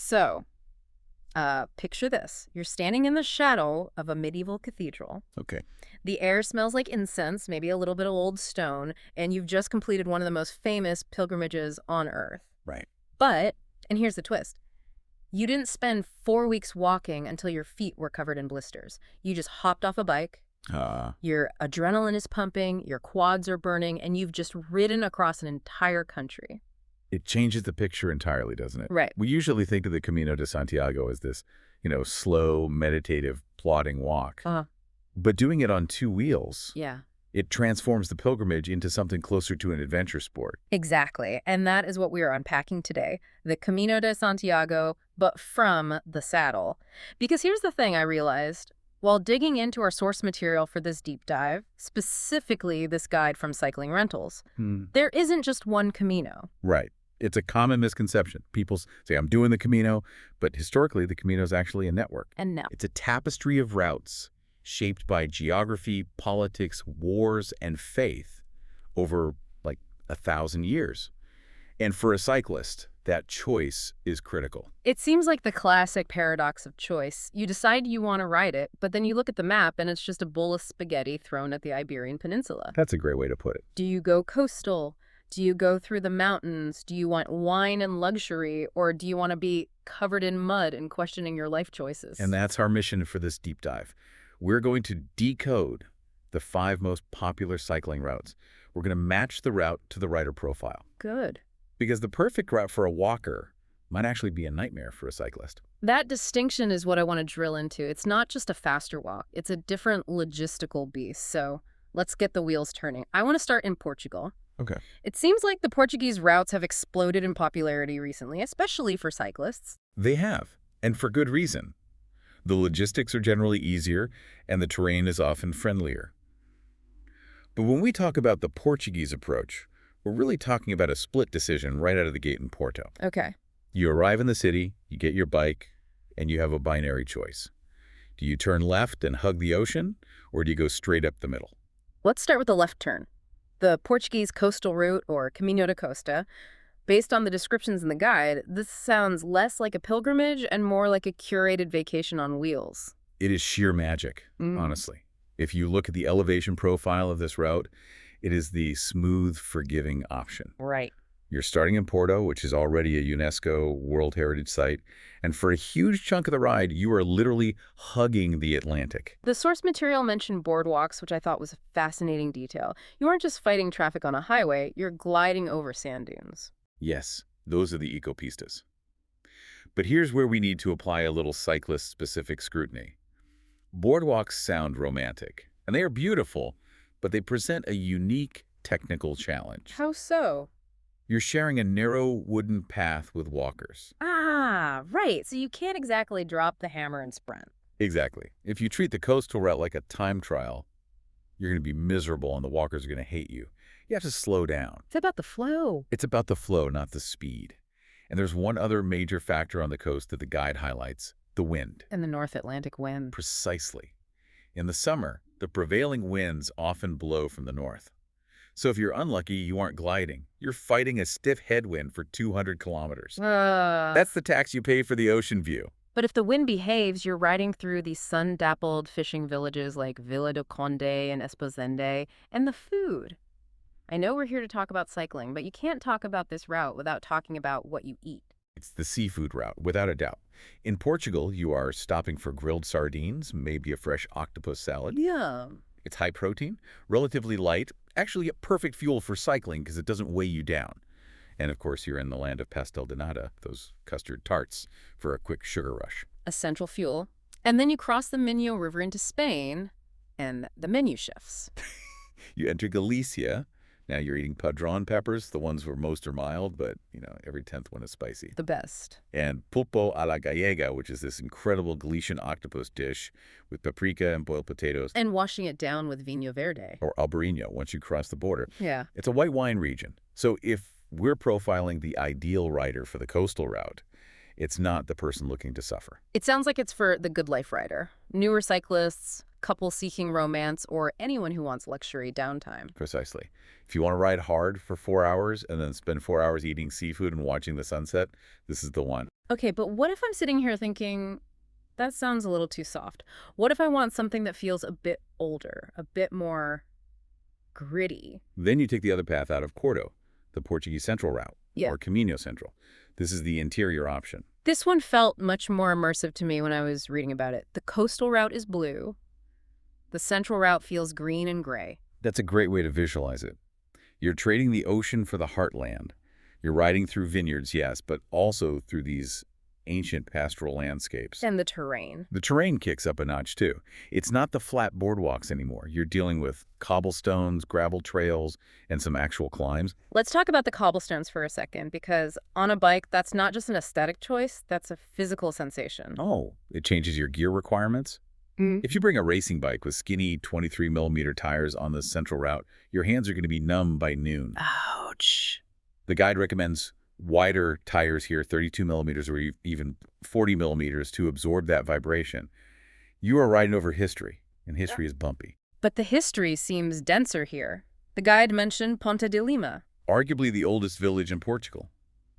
So, picture this. You're standing in the shadow of a medieval cathedral. Okay. The air smells like incense, maybe a little bit of old stone, and you've just completed one of the most famous pilgrimages on Earth. Right. But, and here's the twist, you didn't spend 4 weeks walking until your feet were covered in blisters. You just hopped off a bike, your adrenaline is pumping, your quads are burning, and you've just ridden across an entire country. It changes the picture entirely, doesn't it? Right. We usually think of the Camino de Santiago as this, slow, meditative, plodding walk. But doing it on two wheels, Yeah. it transforms the pilgrimage into something closer to an adventure sport. Exactly. And that is what we are unpacking today. The Camino de Santiago, but from the saddle. Because here's the thing I realized. While digging into our source material for this deep dive, specifically this guide from Cycling Rentals, there isn't just one Camino. Right. It's a common misconception. People say, I'm doing the Camino, but historically, the Camino is actually a network. And no. It's a tapestry of routes shaped by geography, politics, wars, and faith over, 1,000 years. And for a cyclist, that choice is critical. It seems like the classic paradox of choice. You decide you want to ride it, but then you look at the map and it's just a bowl of spaghetti thrown at the Iberian Peninsula. That's a great way to put it. Do you go coastal? Do you go through the mountains? Do you want wine and luxury? Or do you want to be covered in mud and questioning your life choices? And that's our mission for this deep dive. We're going to decode the 5 most popular cycling routes. We're going to match the route to the rider profile. Good. Because the perfect route for a walker might actually be a nightmare for a cyclist. That distinction is what I want to drill into. It's not just a faster walk. It's a different logistical beast. So let's get the wheels turning. I want to start in Portugal. Okay. It seems like the Portuguese routes have exploded in popularity recently, especially for cyclists. They have, and for good reason. The logistics are generally easier, and the terrain is often friendlier. But when we talk about the Portuguese approach, we're really talking about a split decision right out of the gate in Porto. Okay. You arrive in the city, you get your bike, and you have a binary choice. Do you turn left and hug the ocean, or do you go straight up the middle? Let's start with the left turn. The Portuguese Coastal Route, or Caminho da Costa. Based on the descriptions in the guide, this sounds less like a pilgrimage and more like a curated vacation on wheels. It is sheer magic, honestly. If you look at the elevation profile of this route, it is the smooth, forgiving option. Right. You're starting in Porto, which is already a UNESCO World Heritage Site, and for a huge chunk of the ride, you are literally hugging the Atlantic. The source material mentioned boardwalks, which I thought was a fascinating detail. You aren't just fighting traffic on a highway, you're gliding over sand dunes. Yes, those are the ecopistas. But here's where we need to apply a little cyclist-specific scrutiny. Boardwalks sound romantic, and they are beautiful, but they present a unique technical challenge. How so? You're sharing a narrow wooden path with walkers. Ah, right. So you can't exactly drop the hammer and sprint. Exactly. If you treat the coastal route like a time trial, you're going to be miserable and the walkers are going to hate you. You have to slow down. It's about the flow. It's about the flow, not the speed. And there's one other major factor on the coast that the guide highlights, the wind. And the North Atlantic wind. Precisely. In the summer, the prevailing winds often blow from the north. So if you're unlucky, you aren't gliding. You're fighting a stiff headwind for 200 kilometers. That's the tax you pay for the ocean view. But if the wind behaves, you're riding through these sun-dappled fishing villages like Vila do Conde and Esposende, and the food. I know we're here to talk about cycling, but you can't talk about this route without talking about what you eat. It's the seafood route, without a doubt. In Portugal, you are stopping for grilled sardines, maybe a fresh octopus salad. Yeah. It's high protein, relatively light, actually a perfect fuel for cycling because it doesn't weigh you down. And of course, you're in the land of pastel de nata, those custard tarts, for a quick sugar rush. A central fuel. And then you cross the Minho River into Spain, and the menu shifts. You enter Galicia. Now you're eating padron peppers, the ones where most are mild, but, every 10th one is spicy. The best. And pulpo a la gallega, which is this incredible Galician octopus dish with paprika and boiled potatoes. And washing it down with vinho verde. Or albarino, once you cross the border. Yeah. It's a white wine region. So if we're profiling the ideal rider for the coastal route, it's not the person looking to suffer. It sounds like it's for the good life rider. Newer cyclists, couples seeking romance, or anyone who wants luxury downtime. Precisely. If you want to ride hard for 4 hours and then spend 4 hours eating seafood and watching the sunset, this is the one. Okay, but what if I'm sitting here thinking, that sounds a little too soft? What if I want something that feels a bit older, a bit more gritty? Then you take the other path out of Porto, the Portuguese Central Route, Yeah. or Camino Central. This is the interior option. This one felt much more immersive to me when I was reading about it. The coastal route is blue. The central route feels green and gray. That's a great way to visualize it. You're trading the ocean for the heartland. You're riding through vineyards, yes, but also through these ancient pastoral landscapes. And the terrain. The terrain kicks up a notch, too. It's not the flat boardwalks anymore. You're dealing with cobblestones, gravel trails, and some actual climbs. Let's talk about the cobblestones for a second, because on a bike, that's not just an aesthetic choice, that's a physical sensation. Oh, it changes your gear requirements? If you bring a racing bike with skinny 23mm tires on the central route, your hands are going to be numb by noon. Ouch. The guide recommends wider tires here, 32mm or even 40mm, to absorb that vibration. You are riding over history, and history is bumpy. But the history seems denser here. The guide mentioned Ponte de Lima. Arguably the oldest village in Portugal.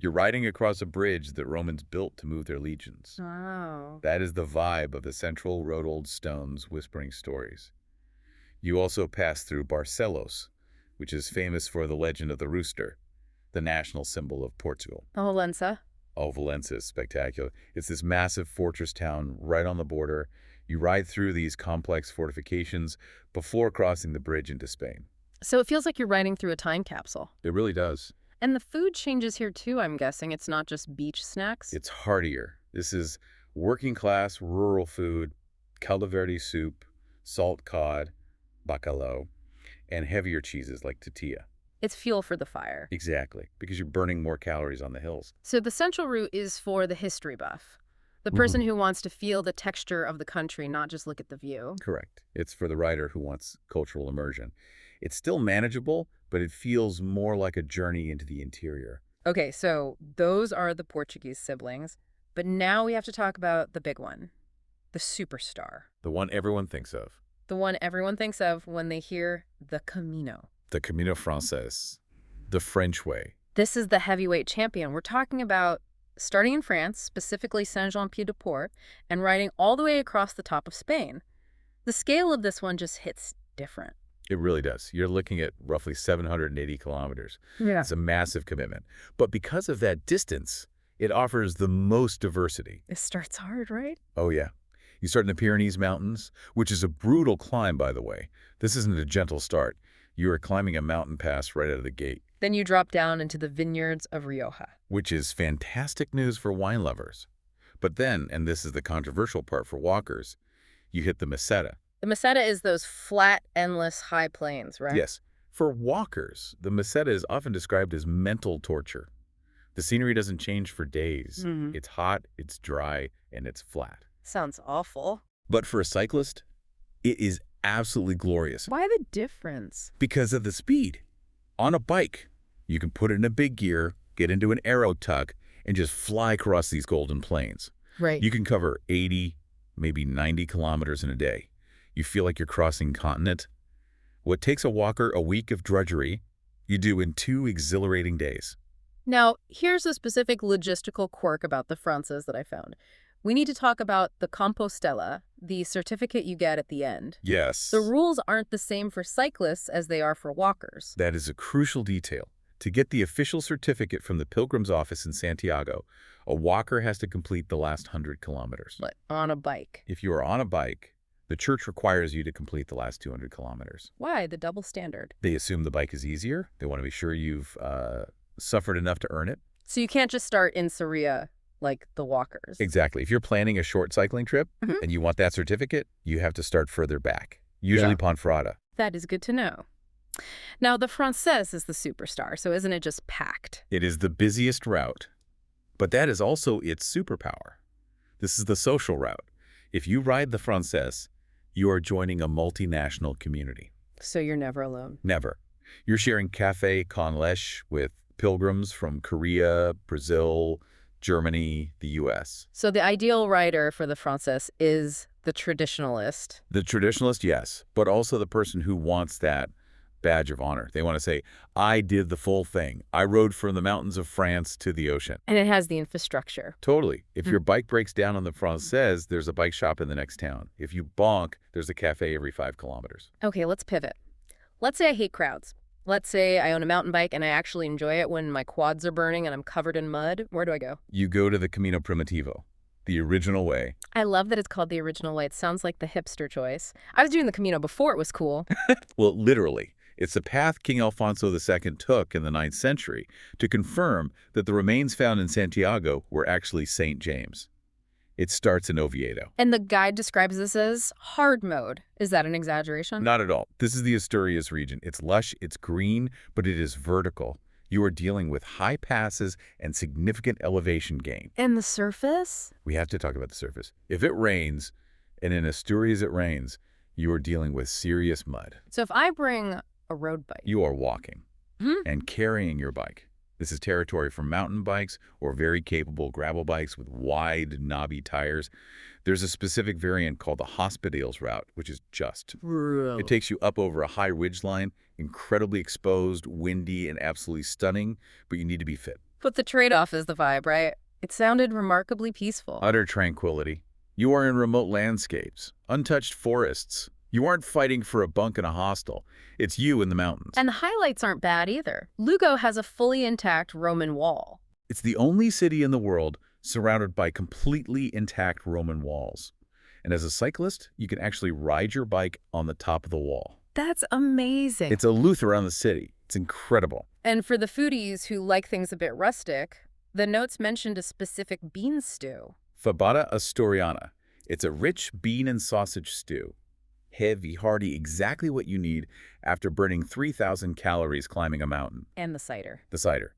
You're riding across a bridge that Romans built to move their legions. Oh. That is the vibe of the Central Road Old Stones whispering stories. You also pass through Barcelos, which is famous for the legend of the rooster, the national symbol of Portugal. Valença. Oh, Valencia is spectacular. It's this massive fortress town right on the border. You ride through these complex fortifications before crossing the bridge into Spain. So it feels like you're riding through a time capsule. It really does. And the food changes here too, I'm guessing. It's not just beach snacks. It's heartier. This is working class rural food, caldo verde soup, salt cod, bacalhau, and heavier cheeses like tortilla. It's fuel for the fire. Exactly, because you're burning more calories on the hills. So the Central Route is for the history buff. The person who wants to feel the texture of the country, not just look at the view. Correct. It's for the rider who wants cultural immersion. It's still manageable, but it feels more like a journey into the interior. Okay, so those are the Portuguese siblings. But now we have to talk about the big one, the superstar. The one everyone thinks of. The one everyone thinks of when they hear the Camino. The Camino Francés. The French way. This is the heavyweight champion. We're talking about starting in France, specifically Saint-Jean-Pied-de-Port, and riding all the way across the top of Spain. The scale of this one just hits different. It really does. You're looking at roughly 780 kilometers. Yeah. It's a massive commitment. But because of that distance, it offers the most diversity. It starts hard, right? Oh, yeah. You start in the Pyrenees Mountains, which is a brutal climb, by the way. This isn't a gentle start. You are climbing a mountain pass right out of the gate. Then you drop down into the vineyards of Rioja. Which is fantastic news for wine lovers. But then, and this is the controversial part for walkers, you hit the Meseta. The Meseta is those flat, endless high plains, right? Yes. For walkers, the Meseta is often described as mental torture. The scenery doesn't change for days. It's hot, it's dry, and it's flat. Sounds awful. But for a cyclist, it is absolutely glorious. Why the difference? Because of the speed. On a bike, you can put it in a big gear, get into an aero tug, and just fly across these golden plains. Right. You can cover 80, maybe 90 kilometers in a day. You feel like you're crossing continent. What takes a walker a week of drudgery, you do in 2 exhilarating days. Now, here's a specific logistical quirk about the Francés that I found. We need to talk about the Compostela, the certificate you get at the end. Yes. The rules aren't the same for cyclists as they are for walkers. That is a crucial detail. To get the official certificate from the Pilgrim's office in Santiago, a walker has to complete the last 100 kilometers. But on a bike. If you are on a bike, the church requires you to complete the last 200 kilometers. Why the double standard? They assume the bike is easier. They want to be sure you've suffered enough to earn it. So you can't just start in Sarria like the walkers. Exactly. If you're planning a short cycling trip and you want that certificate, you have to start further back, usually Ponferrada. That is good to know. Now, the Francés is the superstar, so isn't it just packed? It is the busiest route, but that is also its superpower. This is the social route. If you ride the Francés, you are joining a multinational community. So you're never alone. Never. You're sharing café con leche with pilgrims from Korea, Brazil, Germany, the U.S. So the ideal rider for the Francés is the traditionalist. The traditionalist, yes, but also the person who wants that badge of honor. They want to say, I did the full thing. I rode from the mountains of France to the ocean. And it has the infrastructure. Totally. If your bike breaks down on the Francés, there's a bike shop in the next town. If you bonk, there's a cafe every 5 kilometers. Okay, let's pivot. Let's say I hate crowds. Let's say I own a mountain bike and I actually enjoy it when my quads are burning and I'm covered in mud. Where do I go? You go to the Camino Primitivo, the original way. I love that it's called the original way. It sounds like the hipster choice. I was doing the Camino before it was cool. Well, literally. It's the path King Alfonso II took in the 9th century to confirm that the remains found in Santiago were actually St. James. It starts in Oviedo. And the guide describes this as hard mode. Is that an exaggeration? Not at all. This is the Asturias region. It's lush, it's green, but it is vertical. You are dealing with high passes and significant elevation gain. And the surface? We have to talk about the surface. If it rains, and in Asturias it rains, you are dealing with serious mud. So if I bring a road bike. You are walking and carrying your bike. This is territory for mountain bikes or very capable gravel bikes with wide, knobby tires. There's a specific variant called the Hospitals Route, which is just. It takes you up over a high ridgeline, incredibly exposed, windy, and absolutely stunning, but you need to be fit. But the trade-off is the vibe, right? It sounded remarkably peaceful. Utter tranquility. You are in remote landscapes, untouched forests. You aren't fighting for a bunk in a hostel. It's you in the mountains. And the highlights aren't bad either. Lugo has a fully intact Roman wall. It's the only city in the world surrounded by completely intact Roman walls. And as a cyclist, you can actually ride your bike on the top of the wall. That's amazing. It's a loop around the city. It's incredible. And for the foodies who like things a bit rustic, the notes mentioned a specific bean stew. Fabada Asturiana. It's a rich bean and sausage stew. Heavy, hearty, exactly what you need after burning 3,000 calories climbing a mountain. And the cider. The cider.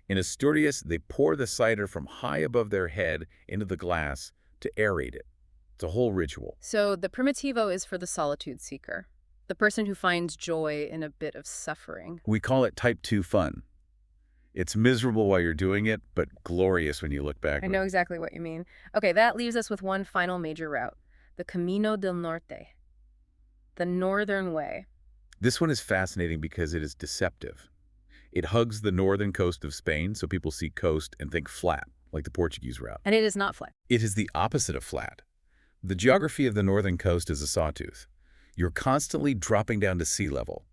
In Asturias, they pour the cider from high above their head into the glass to aerate it. It's a whole ritual. So the Primitivo is for the solitude seeker, the person who finds joy in a bit of suffering. We call it type 2 fun. It's miserable while you're doing it, but glorious when you look back. I know exactly what you mean. Okay, that leaves us with one final major route, the Camino del Norte. The Northern Way. This one is fascinating because it is deceptive. It hugs the northern coast of Spain, so people see coast and think flat, like the Portuguese route. And it is not flat. It is the opposite of flat. The geography of the northern coast is a sawtooth. You're constantly dropping down to sea level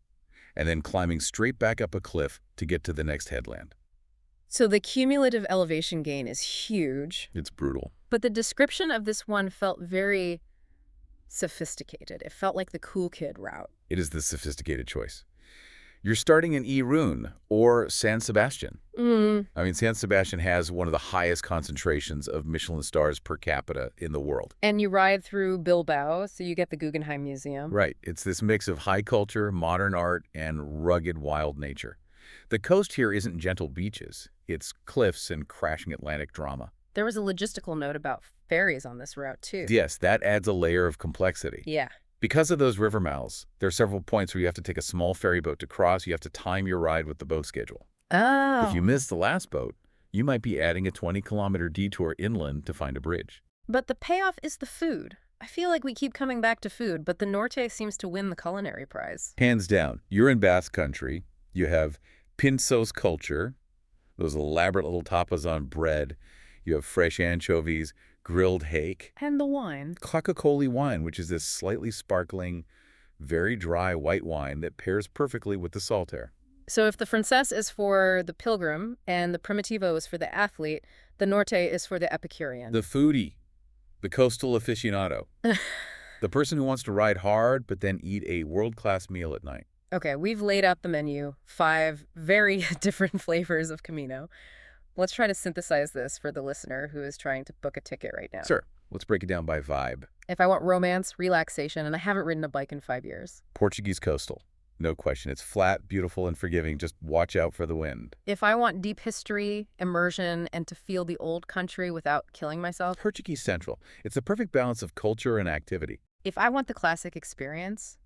and then climbing straight back up a cliff to get to the next headland. So the cumulative elevation gain is huge. It's brutal. But the description of this one felt very sophisticated. It felt like the cool kid route. It is the sophisticated choice. You're starting in Irún or San Sebastian. I mean, San Sebastian has one of the highest concentrations of Michelin stars per capita in the world. And you ride through Bilbao, so you get the Guggenheim Museum. Right. It's this mix of high culture, modern art, and rugged wild nature. The coast here isn't gentle beaches. It's cliffs and crashing Atlantic drama. There was a logistical note about ferries on this route, too. Yes, that adds a layer of complexity. Yeah. Because of those river mouths, there are several points where you have to take a small ferry boat to cross. You have to time your ride with the boat schedule. Oh. If you miss the last boat, you might be adding a 20-kilometer detour inland to find a bridge. But the payoff is the food. I feel like we keep coming back to food, but the Norte seems to win the culinary prize. Hands down. You're in Basque country. You have pinzos culture, those elaborate little tapas on bread. You have fresh anchovies, grilled hake. And the wine. Coca-Cola wine, which is this slightly sparkling, very dry white wine that pairs perfectly with the saltaire. So if the Francés is for the pilgrim and the Primitivo is for the athlete, the Norte is for the Epicurean. The foodie, the coastal aficionado, the person who wants to ride hard but then eat a world-class meal at night. Okay, we've laid out the menu, 5 very different flavors of Camino. Let's try to synthesize this for the listener who is trying to book a ticket right now. Sure. Let's break it down by vibe. If I want romance, relaxation, and I haven't ridden a bike in 5 years. Portuguese Coastal. No question. It's flat, beautiful, and forgiving. Just watch out for the wind. If I want deep history, immersion, and to feel the old country without killing myself. Portuguese Central. It's the perfect balance of culture and activity. If I want the classic experience,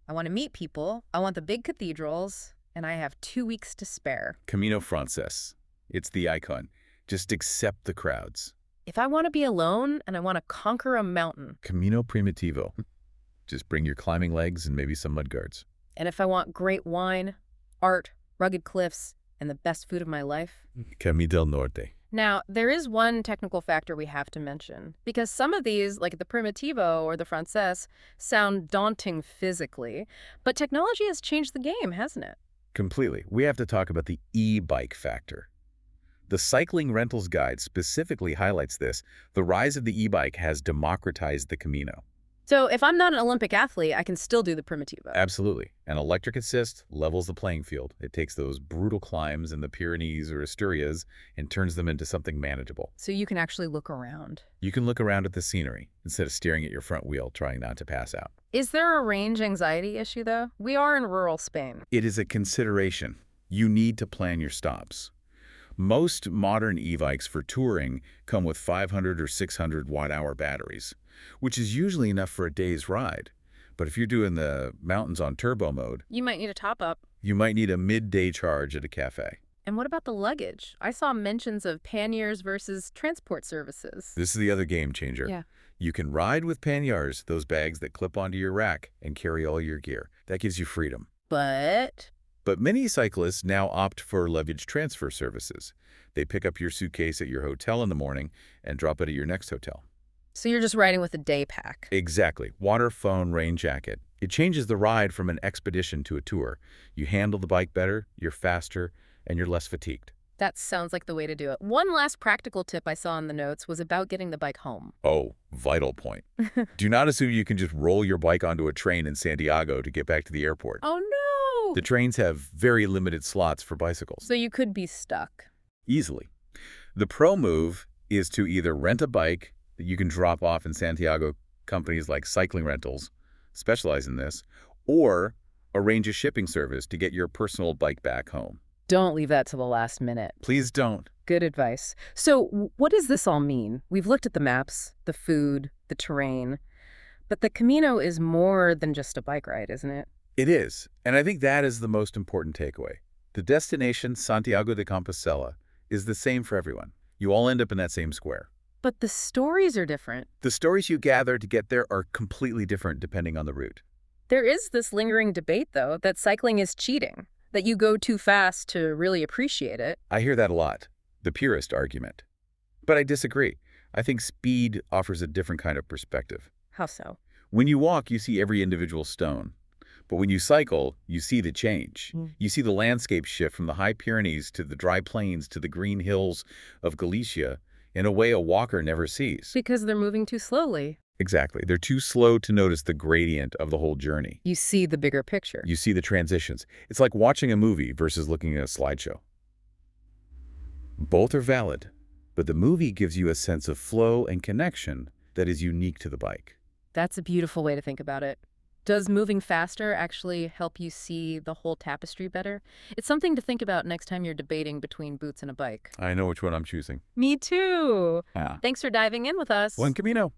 I want to meet people, I want the big cathedrals, and I have 2 weeks to spare. Camino Francés. It's the icon. Just accept the crowds. If I want to be alone and I want to conquer a mountain. Camino Primitivo. Just bring your climbing legs and maybe some mudguards. And if I want great wine, art, rugged cliffs, and the best food of my life? Camino del Norte. Now, there is one technical factor we have to mention, because some of these, like the Primitivo or the Francés, sound daunting physically, but technology has changed the game, hasn't it? Completely. We have to talk about the e-bike factor. The Cycling Rentals Guide specifically highlights this. The rise of the e-bike has democratized the Camino. So if I'm not an Olympic athlete, I can still do the Primitivo. Absolutely. An electric assist levels the playing field. It takes those brutal climbs in the Pyrenees or Asturias and turns them into something manageable. So you can actually look around. You can look around at the scenery instead of staring at your front wheel trying not to pass out. Is there a range anxiety issue, though? We are in rural Spain. It is a consideration. You need to plan your stops. Most modern e-bikes for touring come with 500 or 600 watt-hour batteries, which is usually enough for a day's ride. But if you're doing the mountains on turbo mode, You might need a top-up. you might need a midday charge at a cafe. And what about the luggage? I saw mentions of panniers versus transport services. This is the other game changer. Yeah. You can ride with panniers, those bags that clip onto your rack and carry all your gear. That gives you freedom. But But many cyclists now opt for luggage transfer services. They pick up your suitcase at your hotel in the morning and drop it at your next hotel. so you're just riding with a day pack. Exactly. Water, phone, rain jacket. It changes the ride from an expedition to a tour. You handle the bike better, you're faster, and you're less fatigued. That sounds like the way to do it. One last practical tip I saw in the notes was about getting the bike home. Oh, vital point. Do not assume you can just roll your bike onto a train in Santiago to get back to the airport. Oh no! The trains have very limited slots for bicycles. So you could be stuck. Easily. The pro move is to either rent a bike that you can drop off in Santiago. Companies like Cycling Rentals specialize in this, or arrange a shipping service to get your personal bike back home. Don't leave that to the last minute. Please don't. Good advice. So what does this all mean? We've looked at the maps, the food, the terrain, but the Camino is more than just a bike ride, isn't it? It is, and I think that is the most important takeaway. The destination, Santiago de Compostela, is the same for everyone. You all end up in that same square. But the stories are different. The stories you gather to get there are completely different depending on the route. There is this lingering debate, though, that cycling is cheating, that you go too fast to really appreciate it. I hear that a lot, the purist argument. But I disagree. I think speed offers a different kind of perspective. How so? When you walk, you see every individual stone. But when you cycle, you see the change. You see the landscape shift from the high Pyrenees to the dry plains to the green hills of Galicia in a way a walker never sees. Because they're moving too slowly. Exactly. They're too slow to notice the gradient of the whole journey. You see the bigger picture. You see the transitions. It's like watching a movie versus looking at a slideshow. Both are valid, but the movie gives you a sense of flow and connection that is unique to the bike. That's a beautiful way to think about it. Does moving faster actually help you see the whole tapestry better? It's something to think about next time you're debating between boots and a bike. I know which one I'm choosing. Me too. Yeah. Thanks for diving in with us. Buen camino.